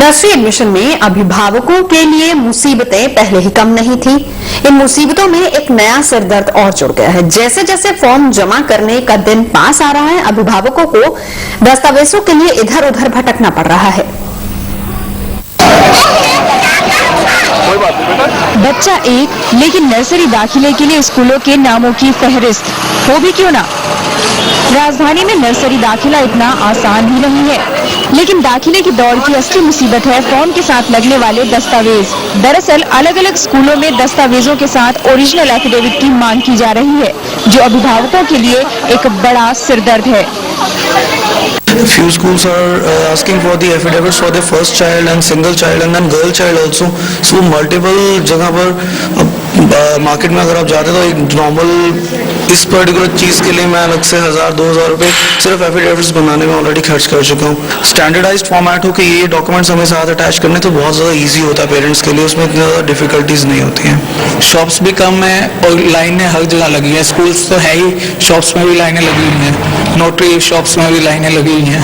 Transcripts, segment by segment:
Nursery admission में अभिभावकों के लिए मुसीबतें पहले ही कम नहीं थी। इन मुसीबतों में एक नया सिरदर्द और जुड़ गया है। जैसे जैसे फॉर्म जमा करने का दिन पास आ रहा है, अभिभावकों को दस्तावेजों के लिए इधर उधर भटकना पड़ रहा है। बच्चा एक, लेकिन नर्सरी दाखिले के लिए स्कूलों के नामों की फहरिस्त हो भी क्यों ना। राजधानी में नर्सरी दाखिला इतना आसान भी नहीं है, लेकिन दाखिले की दौड़ की असली मुसीबत है फॉर्म के साथ लगने वाले दस्तावेज। दरअसल अलग अलग स्कूलों में दस्तावेजों के साथ ओरिजिनल एफिडेविट की मांग की जा रही है, जो अभिभावकों के लिए एक बड़ा सिरदर्द है। Few schools are asking for the affidavits for their first child and single child and then girl child also. So multiple जगह पर मार्केट में अगर आप जाते हो तो एक नॉर्मल इस पर्टिकुलर चीज़ के लिए मैं अलग से 1000-2000 रुपये सिर्फ एफिडेविट्स बनाने में ऑलरेडी खर्च कर चुका हूँ। स्टैंडर्डाइज्ड फॉर्मेट हो कि ये डॉक्यूमेंट्स हमें साथ अटैच करने तो बहुत ज़्यादा ईजी होता है पेरेंट्स के लिए, उसमें इतनी ज़्यादा डिफिकल्टीज नहीं होती हैं। शॉप्स भी कम है और लाइनें हर जगह लगी हैं। स्कूल्स तो है ही, शॉप्स में भी लाइनें लगी हुई हैं, नोटरी शॉप्स में भी लाइनें लगी हुई हैं।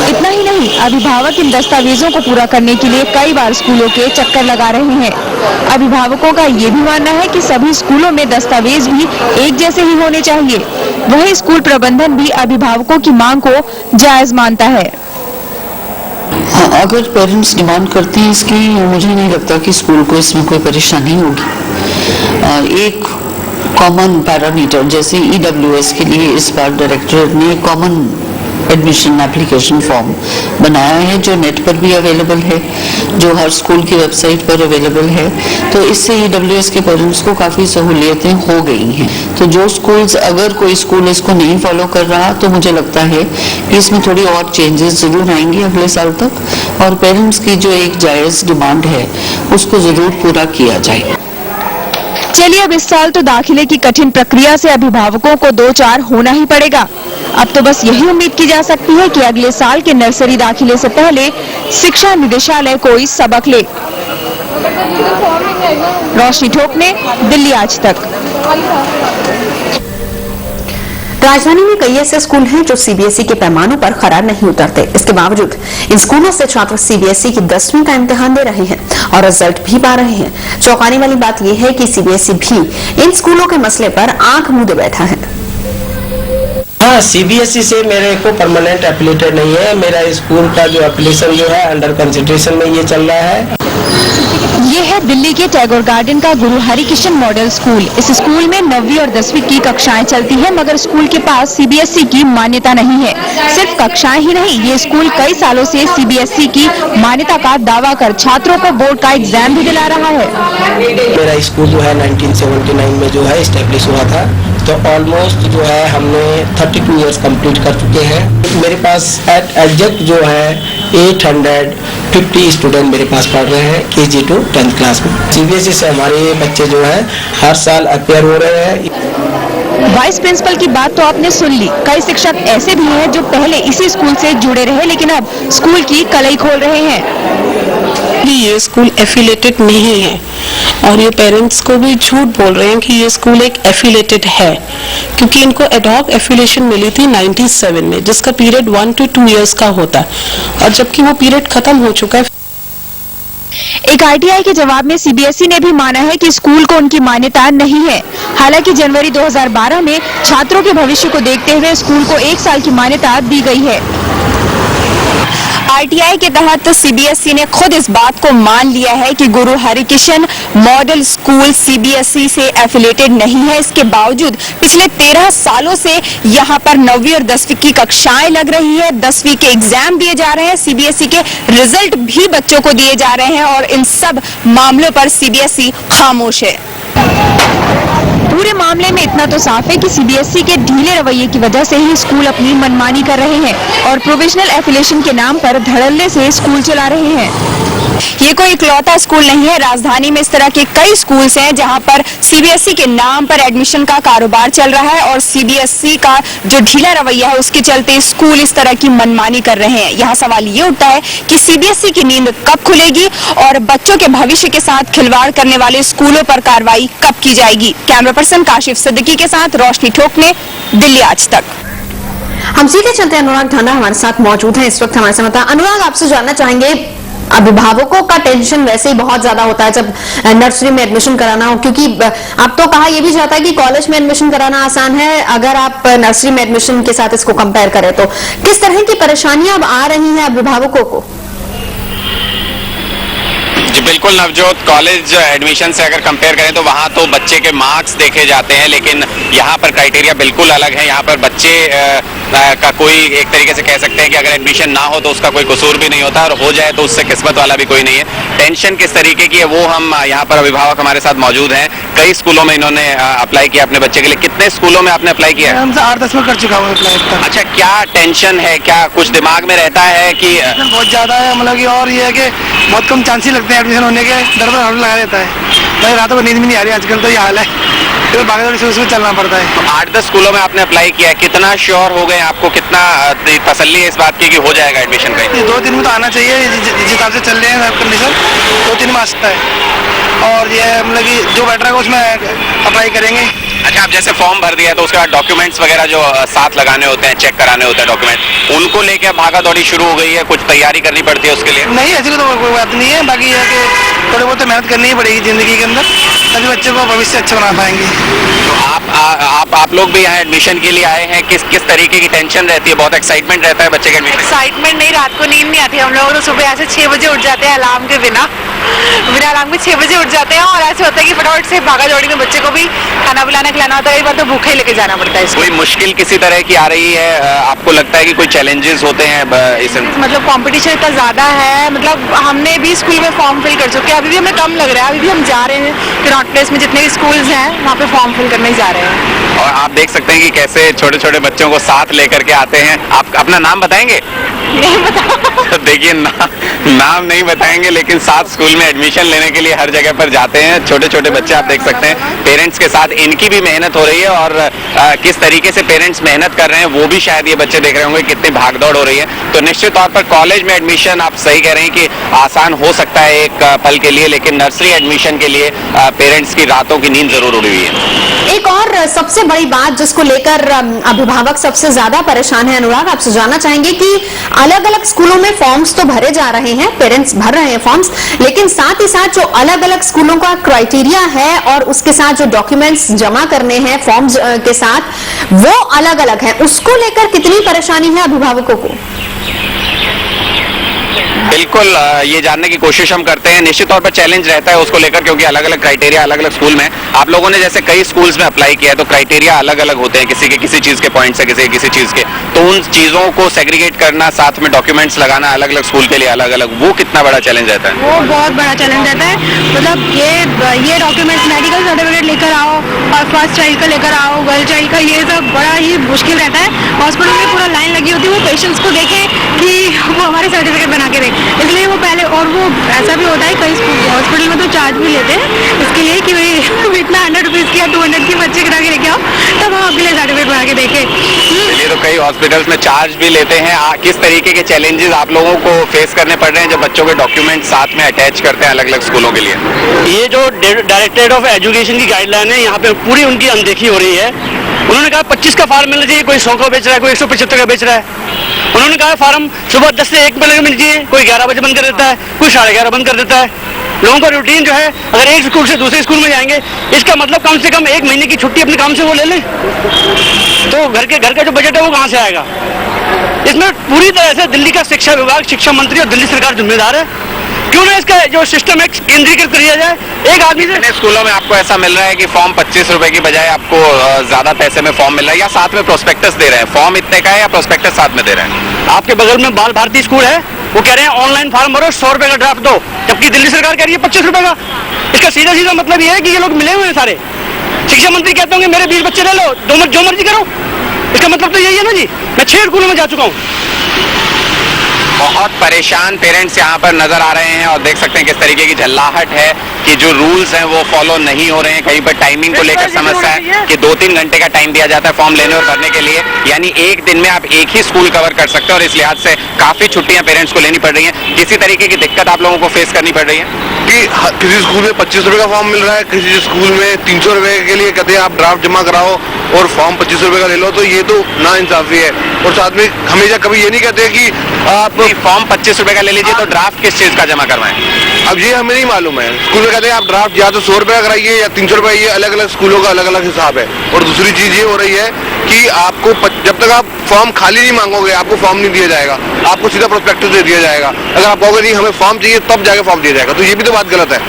इतना ही नहीं, अभिभावक इन दस्तावेजों को पूरा करने के लिए कई बार स्कूलों के चक्कर लगा रहे हैं। अभिभावकों का ये भी मानना है कि सभी स्कूलों में दस्तावेज भी एक जैसे ही होने चाहिए। वहीं स्कूल प्रबंधन भी अभिभावकों की मांग को जायज मानता है। अगर पेरेंट्स डिमांड करते हैं इसकी, मुझे नहीं लगता कि स्कूल को इसमें कोई परेशानी होगी। एक कॉमन पैरामीटर जैसे EWS के लिए इस बार डायरेक्टरेट ने कॉमन एडमिशन एप्लीकेशन फॉर्म बनाया है, जो नेट पर भी अवेलेबल है, जो हर स्कूल की वेबसाइट पर अवेलेबल है। तो इससे EWS के पेरेंट्स को काफ़ी सहूलियतें हो गई हैं। तो जो स्कूल्स, अगर कोई स्कूल इसको नहीं फॉलो कर रहा तो मुझे लगता है कि इसमें थोड़ी और चेंजेस ज़रूर आएंगी अगले साल तक, और पेरेंट्स की जो एक जायज़ डिमांड है उसको ज़रूर पूरा किया जाए। चलिए, अब इस साल तो दाखिले की कठिन प्रक्रिया से अभिभावकों को दो चार होना ही पड़ेगा। अब तो बस यही उम्मीद की जा सकती है कि अगले साल के नर्सरी दाखिले से पहले शिक्षा निदेशालय कोई सबक ले। रोशनी ठोकने, दिल्ली आज तक। राजधानी में कई ऐसे स्कूल हैं जो CBSE के पैमानों पर खरा नहीं उतरते। इसके बावजूद इन स्कूलों से छात्र CBSE की 10वीं का इम्तिहान दे रहे हैं और रिजल्ट भी पा रहे हैं। चौंकाने वाली बात यह है कि CBSE भी इन स्कूलों के मसले पर आंख मूंदे बैठा है। हाँ, CBSE से मेरे को परमानेंट एफिलिएटेड नहीं है। मेरा स्कूल का जो एप्लीकेशन जो है अंडर कंसिडरेशन में ये चल रहा है। ये है दिल्ली के टैगोर गार्डन का गुरु हरिकृष्ण मॉडल स्कूल। इस स्कूल में 9वीं और 10वीं की कक्षाएं चलती हैं, मगर स्कूल के पास CBSE की मान्यता नहीं है। सिर्फ कक्षाएं ही नहीं, ये स्कूल कई सालों से CBSE की मान्यता का दावा कर छात्रों को बोर्ड का एग्जाम भी दिला रहा है। मेरा स्कूल जो है 1979 में जो है स्टेब्लिश हुआ था, तो ऑलमोस्ट जो है हमने 32 ईयर्स कंप्लीट कर चुके हैं। मेरे पास एग्जैक्ट जो है 850 स्टूडेंट मेरे पास पढ़ रहे हैं KG to 10th क्लास में। CBSE से हमारे बच्चे जो है हर साल अपेयर हो रहे हैं। वाइस प्रिंसिपल की बात तो आपने सुन ली। कई शिक्षक ऐसे भी हैं जो पहले इसी स्कूल से जुड़े रहे, लेकिन अब स्कूल की कलई खोल रहे हैं। ये स्कूल एफिलेटेड नहीं है और ये पेरेंट्स को भी झूठ बोल रहे हैं कि ये स्कूल एक एफिलेटेड है, क्योंकि इनको एडॉक एफिलेशन मिली थी 97 में, जिसका पीरियड 1 to 2 ईयर्स का होता है, और जबकि वो पीरियड खत्म हो चुका है। एक RTI के जवाब में CBSE ने भी माना है कि स्कूल को उनकी मान्यता नहीं है। हालांकि जनवरी 2012 में छात्रों के भविष्य को देखते हुए स्कूल को 1 साल की मान्यता दी गई है। RTI के तहत CBSE ने खुद इस बात को मान लिया है कि गुरु हरिकृष्ण मॉडल स्कूल CBSE से एफिलेटेड नहीं है। इसके बावजूद पिछले 13 सालों से यहाँ पर 9वीं और 10वीं की कक्षाएं लग रही है, 10वीं के एग्जाम दिए जा रहे हैं, CBSE के रिजल्ट भी बच्चों को दिए जा रहे हैं, और इन सब मामलों पर CBSE खामोश है। पूरे मामले में इतना तो साफ है कि CBSE के ढीले रवैये की वजह से ही स्कूल अपनी मनमानी कर रहे हैं और प्रोविजनल एफिलिएशन के नाम पर धड़ल्ले से स्कूल चला रहे हैं। ये कोई इकलौता स्कूल नहीं है। राजधानी में इस तरह के कई स्कूल्स हैं जहां पर CBSE के नाम पर एडमिशन का कारोबार चल रहा है, और CBSE का जो ढीला रवैया है उसके चलते स्कूल इस तरह की मनमानी कर रहे हैं। यहाँ सवाल ये उठता है कि CBSE की नींद कब खुलेगी और बच्चों के भविष्य के साथ खिलवाड़ करने वाले स्कूलों पर कार्रवाई कब की जाएगी। कैमरा पर्सन काशिफ सिद्दीकी के साथ रोशनी ठोकने, दिल्ली आज तक। हम सीधे चलते हैं, अनुराग ढांडा हमारे साथ मौजूद हैं इस वक्त हमारे साथ। अनुराग, आपसे जानना चाहेंगे, अभिभावकों का टेंशन वैसे ही बहुत ज्यादा होता है जब नर्सरी में एडमिशन कराना हो, क्योंकि अब तो कहा यह भी जाता है कि कॉलेज में एडमिशन कराना आसान है, अगर आप नर्सरी में एडमिशन के साथ इसको कंपेयर करें तो किस तरह की परेशानियां अब आ रही हैं अभिभावकों को? जी बिल्कुल नवजोत, कॉलेज एडमिशन से अगर कंपेयर करें तो वहाँ तो बच्चे के मार्क्स देखे जाते हैं, लेकिन यहाँ पर क्राइटेरिया बिल्कुल अलग है। यहाँ पर बच्चे का कोई एक तरीके से कह सकते हैं कि अगर एडमिशन ना हो तो उसका कोई कसूर भी नहीं होता, और हो जाए तो उससे किस्मत वाला भी कोई नहीं है। टेंशन किस तरीके की है वो हम यहाँ पर अभिभावक हमारे साथ मौजूद हैं। कई स्कूलों में इन्होंने अप्लाई किया अपने बच्चे के लिए। कितने स्कूलों में आपने अप्लाई किया? हम 8-10 में कर चुका हूँ अप्लाई। अच्छा, क्या टेंशन है, क्या कुछ दिमाग में रहता है कि बहुत ज्यादा है, मतलब कि और ये है कि बहुत कम चांस ही लगते हैं एडमिशन होने के, डर पर लगा रहता है भाई, रातों को नींद भी नहीं आ रही आजकल, तो ये हाल है, फिर भागदौड़ी से उसमें चलना पड़ता है। 8-10 स्कूलों में आपने अप्लाई किया है, कितना श्योर हो गए आपको, कितना तसल्ली है इस बात की कि हो जाएगा एडमिशन कहीं? 2 दिन में तो आना चाहिए, जिस हिसाब से चल रहे हैं कंडीशन 2-3 में आ सकता है, और ये मतलब कि जो बैठ रहा है उसमें अप्लाई करेंगे। अच्छा, आप जैसे फॉर्म भर दिया तो उसके बाद डॉक्यूमेंट्स वगैरह जो साथ लगाने होते हैं, चेक कराने होते हैं डॉक्यूमेंट, उनको लेकर भागा दौड़ी शुरू हो गई है? कुछ तैयारी करनी पड़ती है उसके लिए? नहीं, ऐसी तो कोई बात नहीं है, बाकी ये है कि थोड़ी बहुत मेहनत करनी ही पड़ेगी जिंदगी के अंदर, तभी बच्चे को भविष्य अच्छा बना पाएंगे। तो आप लोग भी यहाँ एडमिशन के लिए आए हैं, किस तरीके की टेंशन रहती है? बहुत एक्साइटमेंट रहता है बच्चे के एडमिशन? एक्साइटमेंट नहीं, रात को नींद नहीं आती। हम लोग तो सुबह ऐसे 6 बजे उठ जाते हैं अलार्म के बिना अलार्म के 6 बजे उठ जाते हैं, और ऐसे होता है कि फटाफट से भागा दौड़ी में बच्चे को भी खाना पिलाना खिलाना होता है, कई बार तो भूखे लेके जाना पड़ता है इसको। कोई मुश्किल किसी तरह की आ रही है? आपको लगता है कि कोई चैलेंजेस होते हैं इस मतलब कंपटीशन इतना ज्यादा है, मतलब हमने भी स्कूल में फॉर्म फिल कर चुके हैं, अभी भी हमें कम लग रहा है, अभी भी हम जा रहे हैं कनॉट प्लेस में, जितने भी स्कूल्स हैं वहाँ पे फॉर्म फिल करने ही जा रहे हैं। और आप देख सकते हैं कि कैसे छोटे छोटे बच्चों को साथ लेकर के आते हैं। आप अपना नाम बताएंगे? नहीं बता देखिए नाम नहीं बताएंगे, लेकिन साथ स्कूल में एडमिशन लेने के लिए हर जगह पर जाते हैं छोटे छोटे बच्चे। आप देख सकते हैं पेरेंट्स के साथ इनकी भी मेहनत हो रही है, और किस तरीके से पेरेंट्स मेहनत कर रहे हैं वो भी शायद ये बच्चे देख रहे होंगे कितनी भागदौड़ हो रही है। तो निश्चित तौर पर कॉलेज में एडमिशन, आप सही कह रहे हैं कि आसान हो सकता है एक पल के लिए, लेकिन नर्सरी एडमिशन के लिए पेरेंट्स की रातों की नींद जरूर उड़ी हुई है। एक और सबसे बड़ी बात जिसको लेकर अभिभावक सबसे ज्यादा परेशान है, अनुराग, आपसे जानना चाहेंगे कि अलग अलग स्कूलों में फॉर्म्स तो भरे जा रहे हैं, पेरेंट्स भर रहे हैं फॉर्म्स, लेकिन साथ ही साथ जो अलग अलग स्कूलों का क्राइटेरिया है और उसके साथ जो डॉक्यूमेंट्स जमा करने हैं फॉर्म्स के साथ, वो अलग अलग है। उसको लेकर कितनी परेशानी है अभिभावकों को? बिल्कुल, ये जानने की कोशिश हम करते हैं। निश्चित तौर पर चैलेंज रहता है उसको लेकर, क्योंकि अलग अलग क्राइटेरिया अलग अलग स्कूल में। आप लोगों ने जैसे कई स्कूल्स में अप्लाई किया है तो क्राइटेरिया अलग अलग होते हैं, किसी के किसी चीज के पॉइंट से, किसी के किसी चीज के, तो उन चीजों को सेग्रीगेट करना, साथ में डॉक्यूमेंट्स लगाना अलग अलग स्कूल के लिए अलग अलग, वो कितना बड़ा चैलेंज रहता है? वो बहुत बड़ा चैलेंज रहता है। मतलब ये डॉक्यूमेंट्स, मेडिकल सर्टिफिकेट लेकर आओ, और फर्स्ट चाइल्ड का लेकर आओ, गर्ल चाइल्ड का, ये सब बड़ा ही मुश्किल रहता है। हॉस्पिटल में पूरा लाइन लगी होती है, वो पेशेंट्स को देखे कि वो हमारे सर्टिफिकेट बना के दे, इसलिए वो पहले, और वो ऐसा भी होता है कई हॉस्पिटल में तो चार्ज भी लेते हैं इसके लिए कि भाई इतना 100 रुपीज़ की या 200 की बच्चे करा के लेके आओ, तब हम आपके लिए सर्टिफिकेट बना के देखें। चलिए, तो कई हॉस्पिटल्स में चार्ज भी लेते हैं। किस तरीके के चैलेंजेस आप लोगों को फेस करने पड़ रहे हैं जब बच्चों के डॉक्यूमेंट साथ में अटैच करते हैं अलग अलग स्कूलों के लिए? ये जो डायरेक्टरेट ऑफ एजुकेशन की गाइडलाइन है, यहाँ पे पूरी उनकी अनदेखी हो रही है। उन्होंने कहा 25 का फार्म मिलना चाहिए, कोई 100 का बेच रहा है, कोई 175 का बेच रहा है। उन्होंने कहा फार्म सुबह 10 से 1 बजे मिल चाहिए, कोई 11 बजे बंद कर देता है, कोई 11:30 बंद कर देता है। लोगों का रूटीन जो है, अगर एक स्कूल से दूसरे स्कूल में जाएंगे, इसका मतलब कम से कम 1 महीने की छुट्टी अपने काम से वो ले लें, तो घर का जो बजट है वो कहाँ से आएगा? इसमें पूरी तरह से दिल्ली का शिक्षा विभाग, शिक्षा मंत्री और दिल्ली सरकार जिम्मेदार है। क्यों ना इसका जो सिस्टम है केंद्रीकृत किया जाए। एक आदमी से स्कूलों में आपको ऐसा मिल रहा है कि फॉर्म 25 रुपए की बजाय आपको ज्यादा पैसे में फॉर्म मिल रहा है, या साथ में प्रोस्पेक्टस दे रहे हैं? फॉर्म इतने का है या प्रोस्पेक्टस साथ में दे रहे हैं? आपके बगल में बाल भारती स्कूल है, वो कह रहे हैं ऑनलाइन फॉर्म भरो, 100 रुपए का ड्राफ्ट दो, जबकि दिल्ली सरकार कह रही है 25 रुपए का। इसका सीधा सीधा मतलब ये है कि ये लोग मिले हुए हैं सारे। शिक्षा मंत्री कहते होंगे मेरे 20 बच्चे ले लो, जो मर्जी करो। इसका मतलब तो यही है ना जी। मैं 6 स्कूलों में जा चुका हूँ। बहुत परेशान पेरेंट्स यहाँ पर नजर आ रहे हैं, और देख सकते हैं किस तरीके की झल्लाहट है कि जो रूल्स हैं वो फॉलो नहीं हो रहे हैं। कहीं पर टाइमिंग को लेकर समस्या है कि 2-3 घंटे का टाइम दिया जाता है फॉर्म लेने और भरने के लिए, यानी एक दिन में आप एक ही स्कूल कवर कर सकते हैं, और इस लिहाज से काफी छुट्टियां पेरेंट्स को लेनी पड़ रही हैं। किसी तरीके की दिक्कत आप लोगों को फेस करनी पड़ रही है? कि किसी स्कूल में 25 रुपए का फॉर्म मिल रहा है, किसी स्कूल में 300 रुपए के लिए कहते हैं आप ड्राफ्ट जमा कराओ और फॉर्म 25 रुपए का ले लो, तो ये तो ना इंसाफी है। और साथ में हमेशा कभी ये नहीं कहते कि आप फॉर्म 25 रुपए का ले लीजिए तो ड्राफ्ट किस चीज का जमा करवाएं? अब ये हमें नहीं मालूम है। स्कूल में कहते हैं आप ड्राफ्ट या तो 100 रुपए का कराइए या 300 रुपए, ये अलग अलग स्कूलों का अलग अलग हिसाब है। और दूसरी चीज ये हो रही है कि आपको जब तक आप फॉर्म खाली नहीं मांगोगे आपको फॉर्म नहीं दिया जाएगा, आपको सीधा प्रोस्पेक्टस दे दिया जाएगा। अगर आप कहोगे नहीं हमें फॉर्म चाहिए तब जाके फॉर्म दिया जाएगा, तो ये भी तो बात गलत है।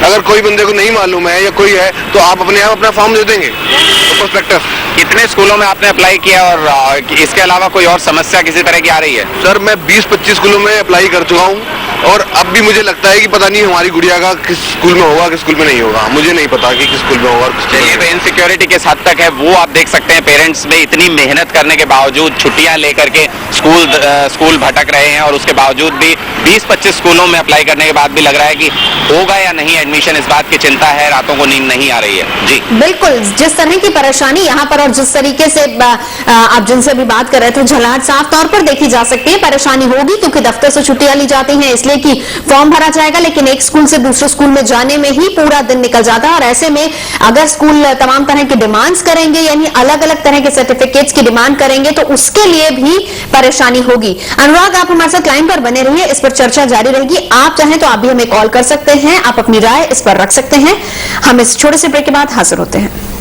अगर कोई बंदे को नहीं मालूम है या कोई है तो आप अपने आप अपना फॉर्म दे देंगे तो प्रोस्पेक्टस। कितने स्कूलों में आपने अप्लाई किया और इसके अलावा कोई और समस्या किसी तरह की आ रही है? सर मैं 20-25 स्कूलों में अप्लाई कर चुका हूँ और अब भी मुझे लगता है कि पता नहीं हमारी गुड़िया का किस स्कूल में होगा किस स्कूल में नहीं होगा, मुझे नहीं पता कि किस स्कूल में होगा। चलिए, तो इनसिक्योरिटी किस हद तक है वो आप देख सकते हैं। पेरेंट्स में इतनी मेहनत करने के बावजूद छुट्टियां लेकर के स्कूल भटक रहे हैं और उसके बावजूद भी 20-25 स्कूलों में अप्लाई करने के बाद भी लग रहा है कि होगा या नहीं एडमिशन, इस बात की चिंता है, रातों को नींद नहीं आ रही है। जी बिल्कुल, जिस तरह की परेशानी यहाँ पर और जिस तरीके से आप जिनसे अभी बात कर रहे थे, झलाहट साफ तौर पर देखी जा सकती है। परेशानी होगी क्योंकि दफ्तर से छुट्टियां ली जाती हैं इसलिए कि फॉर्म भरा जाएगा, लेकिन एक स्कूल से दूसरे स्कूल में जाने में ही पूरा दिन निकल जाता है। और ऐसे में अगर स्कूल तमाम तरह की डिमांड्स करेंगे, यानी अलग अलग तरह के सर्टिफिकेट्स की डिमांड करेंगे, तो उसके लिए भी परेशानी होगी। अनुराग, आप हमारे साथ लाइन पर बने रहिए, इस पर चर्चा जारी रहेगी। आप चाहें तो आप भी हमें कॉल कर सकते हैं, आप अपनी राय इस पर रख सकते हैं। हम इस छोटे से ब्रेक के बाद हाजिर होते हैं।